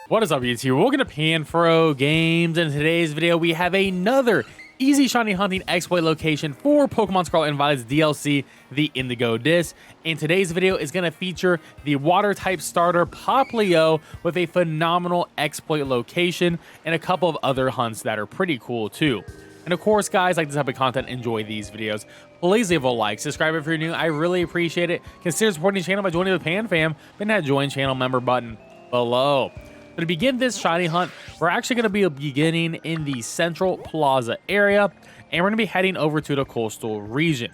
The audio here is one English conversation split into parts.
What is up, YouTube? Welcome to PanFro Games. In today's video, we have another easy shiny hunting exploit location for Pokemon Scarlet and Violet's DLC, the Indigo Disc. And today's video is going to feature the water-type starter Popplio with a phenomenal exploit location and a couple of other hunts that are pretty cool too. And of course, guys, like this type of content, enjoy these videos. Please leave a like, subscribe if you're new. I really appreciate it. Consider supporting the channel by joining the Pan Fam. Hit that join channel member button below. So to begin this shiny hunt, we're actually going to be beginning in the Central Plaza area, and we're going to be heading over to the coastal region.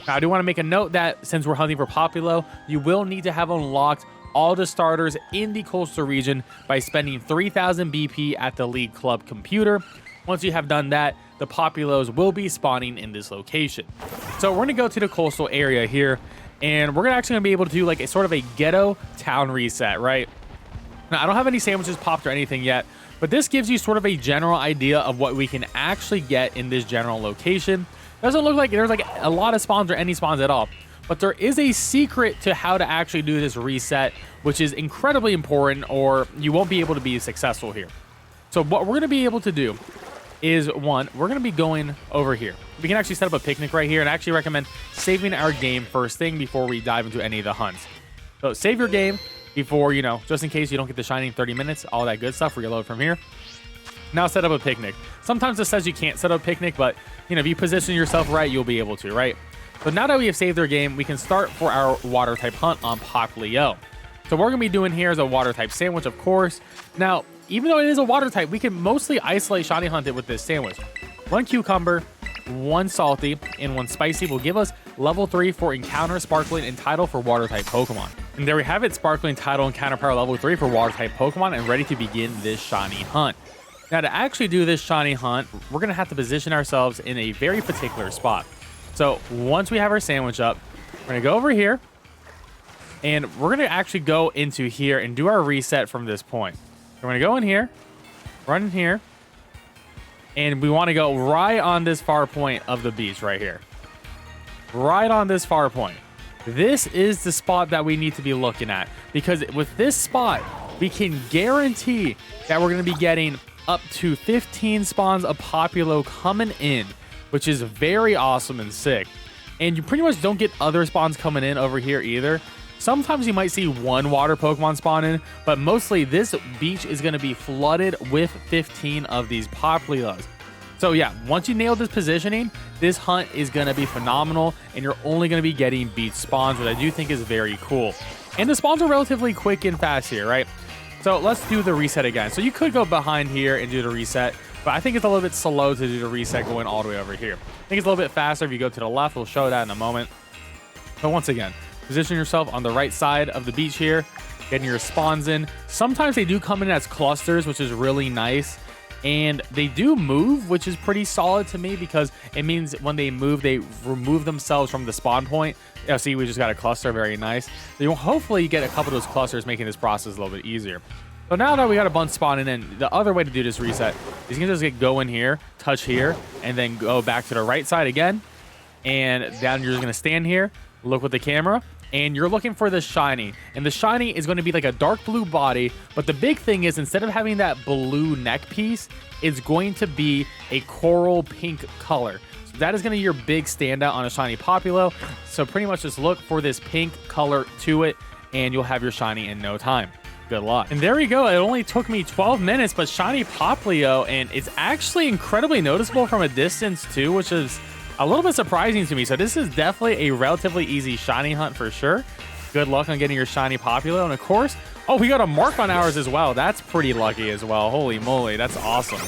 Now, I do want to make a note that since we're hunting for Popplio, you will need to have unlocked all the starters in the coastal region by spending 3,000 BP at the League Club computer. Once you have done that, the Popplios will be spawning in this location. So we're going to go to the coastal area here, and we're actually going to be able to do like a sort of a ghetto town reset, right? Now, I don't have any sandwiches popped or anything yet, but this gives you sort of a general idea of what we can actually get in this general location. Doesn't look like there's like a lot of spawns or any spawns at all, but there is a secret to how to actually do this reset, which is incredibly important, or you won't be able to be successful here. So what we're going to be able to do is, one, we're going to be going over here. We can actually set up a picnic right here, and I actually recommend saving our game first thing before we dive into any of the hunts. So save your game before, you know, just in case you don't get the shiny in 30 minutes, all that good stuff, reload from here. Now set up a picnic. Sometimes it says you can't set up a picnic, but, you know, if you position yourself right, you'll be able to, right? So now that we have saved our game, we can start for our water type hunt on Popplio. So what we're going to be doing here is a water type sandwich, of course. Now, even though it is a water type, we can mostly isolate shiny hunt it with this sandwich. One cucumber, one salty, and one spicy will give us level 3 for encounter, sparkling, and title for water type Pokemon. And there we have it, sparkling, title, encounter power level 3 for water type Pokemon, and ready to begin this shiny hunt. Now, to actually do this shiny hunt, we're going to have to position ourselves in a very particular spot. So once we have our sandwich up, we're going to go over here, and we're going to actually go into here and do our reset from this point. We're going to go in here, run in here, and we want to go right on this far point of the beach right here. Right on this far point. This is the spot that we need to be looking at, because with this spot, we can guarantee that we're going to be getting up to 15 spawns of Popplio coming in, which is very awesome and sick. And you pretty much don't get other spawns coming in over here either. Sometimes you might see one water Pokemon spawn in, but mostly this beach is going to be flooded with 15 of these Popplios. So yeah, once you nail this positioning, this hunt is going to be phenomenal, and you're only going to be getting beach spawns, which I do think is very cool. And the spawns are relatively quick and fast here, right? So let's do the reset again. So you could go behind here and do the reset, but I think it's a little bit slow to do the reset going all the way over here. I think it's a little bit faster if you go to the left. We'll show that in a moment. But once again, position yourself on the right side of the beach here, getting your spawns in. Sometimes they do come in as clusters, which is really nice. And they do move, which is pretty solid to me, because it means when they move, they remove themselves from the spawn point. Yeah, see, we just got a cluster. Very nice. So you'll hopefully get a couple of those clusters, making this process a little bit easier. So now that we got a bunch spawning in, the other way to do this reset is you can just go in here, touch here, and then go back to the right side again. And then you're just going to stand here, look with the camera, and you're looking for the shiny. And the shiny is going to be like a dark blue body, but the big thing is, instead of having that blue neck piece, it's going to be a coral pink color. So that is going to be your big standout on a shiny Popplio. So pretty much just look for this pink color to it, and you'll have your shiny in no time. Good luck. And there we go. It only took me 12 minutes, but shiny Popplio, and it's actually incredibly noticeable from a distance too, which is a little bit surprising to me. So this is definitely a relatively easy shiny hunt for sure. Good luck on getting your shiny Popplio. And of course, oh, we got a mark on ours as well. That's pretty lucky as well. Holy moly, that's awesome.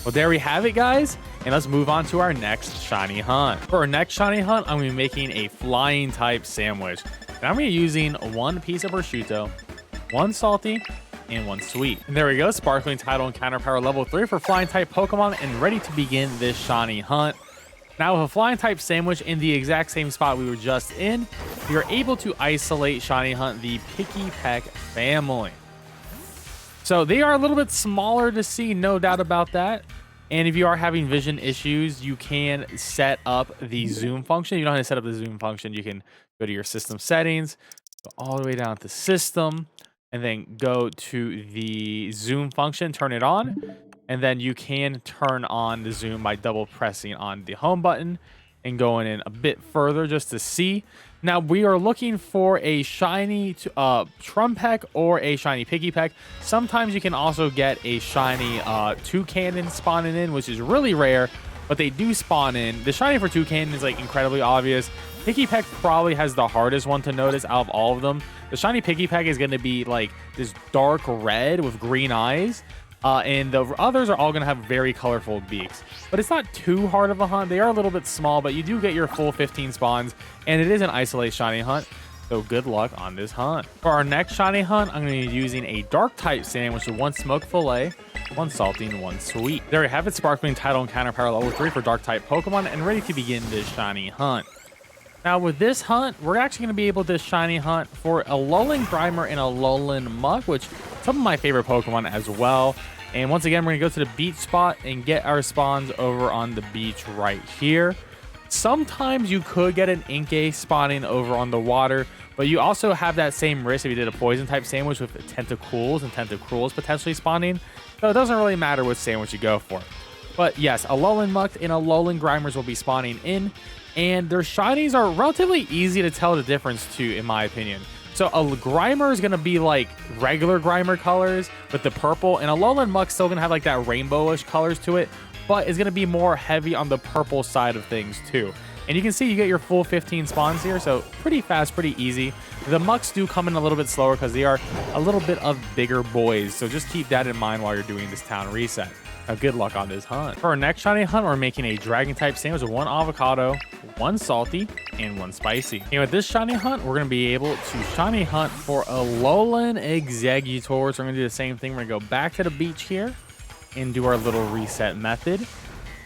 Well, there we have it, guys. And let's move on to our next shiny hunt. For our next shiny hunt, I'm going to be making a flying type sandwich. And I'm going to be using one piece of prosciutto, one salty, and one sweet. And there we go. Sparkling, title, and counter power level 3 for flying type Pokemon, and ready to begin this shiny hunt. Now, with a flying type sandwich in the exact same spot we were just in, we are able to isolate shiny hunt the Pikipek family. So they are a little bit smaller to see, no doubt about that. And if you are having vision issues, you can set up the zoom function. If you don't know how to set up the zoom function, you can go to your system settings, go all the way down to system, and then go to the zoom function, turn it on, and then you can turn on the zoom by double pressing on the home button and going in a bit further just to see. Now we are looking for a shiny Trumbeak or a shiny Pikipek. Sometimes you can also get a shiny Toucannon spawning in, which is really rare, but they do spawn in. The shiny for Toucannon is like incredibly obvious. Pikipek probably has the hardest one to notice out of all of them. The shiny Pikipek is going to be like this dark red with green eyes. And the others are all going to have very colorful beaks. But it's not too hard of a hunt. They are a little bit small, but you do get your full 15 spawns. And it is an isolate shiny hunt. So good luck on this hunt. For our next shiny hunt, I'm going to be using a dark type sandwich with 1 smoked fillet, 1 salty, and 1 sweet. There we have it, sparkling title and counter power level 3 for dark type Pokemon, and ready to begin this shiny hunt. Now with this hunt, we're actually going to be able to shiny hunt for a Alolan Grimer and a Alolan Muk, which some of my favorite Pokemon as well. And once again, we're going to go to the beach spot and get our spawns over on the beach right here. Sometimes you could get an Inkay spawning over on the water, but you also have that same risk if you did a poison type sandwich with Tentacools and Tentacruels potentially spawning. So it doesn't really matter what sandwich you go for. But yes, Alolan Muk and Alolan Grimers will be spawning in, and their shinies are relatively easy to tell the difference to, in my opinion. So a Grimer is going to be like regular Grimer colors with the purple, and Alolan Muk's still going to have like that rainbowish colors to it, but it's going to be more heavy on the purple side of things too. And you can see you get your full 15 spawns here, so pretty fast, pretty easy. The Muks do come in a little bit slower because they are a little bit of bigger boys, so just keep that in mind while you're doing this town reset. Now, good luck on this hunt. For our next shiny hunt, we're making a dragon type sandwich with 1 avocado, 1 salty, and 1 spicy. And with this shiny hunt, we're going to be able to shiny hunt for Alolan Exeggutor. So we're going to do the same thing. We're going to go back to the beach here and do our little reset method.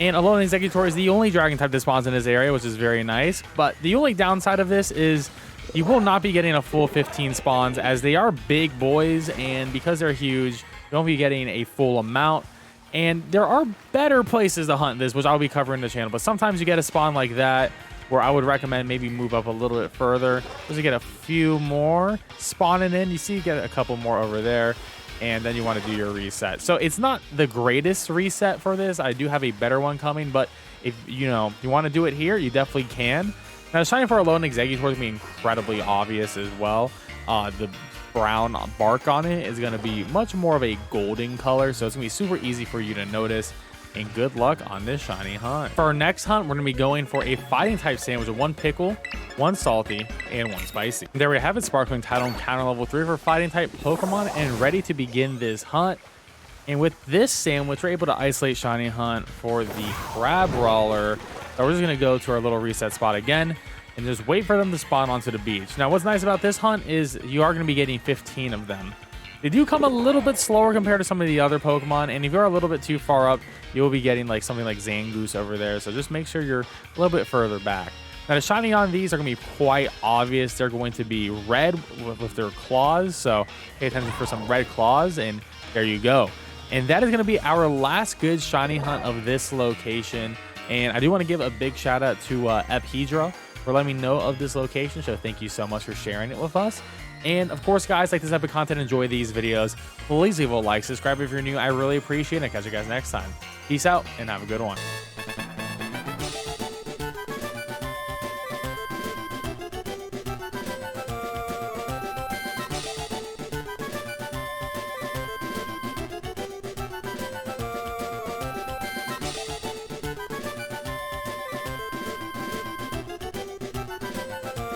And Alolan Exeggutor is the only dragon type that spawns in this area, which is very nice. But the only downside of this is you will not be getting a full 15 spawns, as they are big boys, and because they're huge, you won't be getting a full amount. And there are better places to hunt this, which I'll be covering in the channel. But sometimes you get a spawn like that, where I would recommend maybe move up a little bit further, just to get a few more spawning in. You see you get a couple more over there, and then you want to do your reset. So it's not the greatest reset for this. I do have a better one coming, but if you want to do it here, you definitely can. Now, shiny for Alolan Exeggutor is going to be incredibly obvious as well. The brown bark on it is going to be much more of a golden color, so it's going to be super easy for you to notice. And good luck on this shiny hunt. For our next hunt, we're going to be going for a fighting type sandwich with 1 pickle, 1 salty, and 1 spicy. There we have it, sparkling title and counter level 3 for fighting type Pokemon, and ready to begin this hunt. And with this sandwich, we're able to isolate shiny hunt for the Crabrawler. So we're just going to go to our little reset spot again and just wait for them to spawn onto the beach. Now, what's nice about this hunt is you are going to be getting 15 of them. They do come a little bit slower compared to some of the other Pokemon, and if you're a little bit too far up, you'll be getting like something like Zangoose over there, so just make sure you're a little bit further back. Now, the shiny on these are going to be quite obvious. They're going to be red with their claws, so pay attention for some red claws, and there you go. And that is going to be our last good shiny hunt of this location. And I do want to give a big shout out to Ephedra for letting me know of this location, so thank you so much for sharing it with us. And of course, guys, like this type of content, enjoy these videos, please leave a like, subscribe if you're new. I really appreciate it. I'll catch you guys next time. Peace out and have a good one.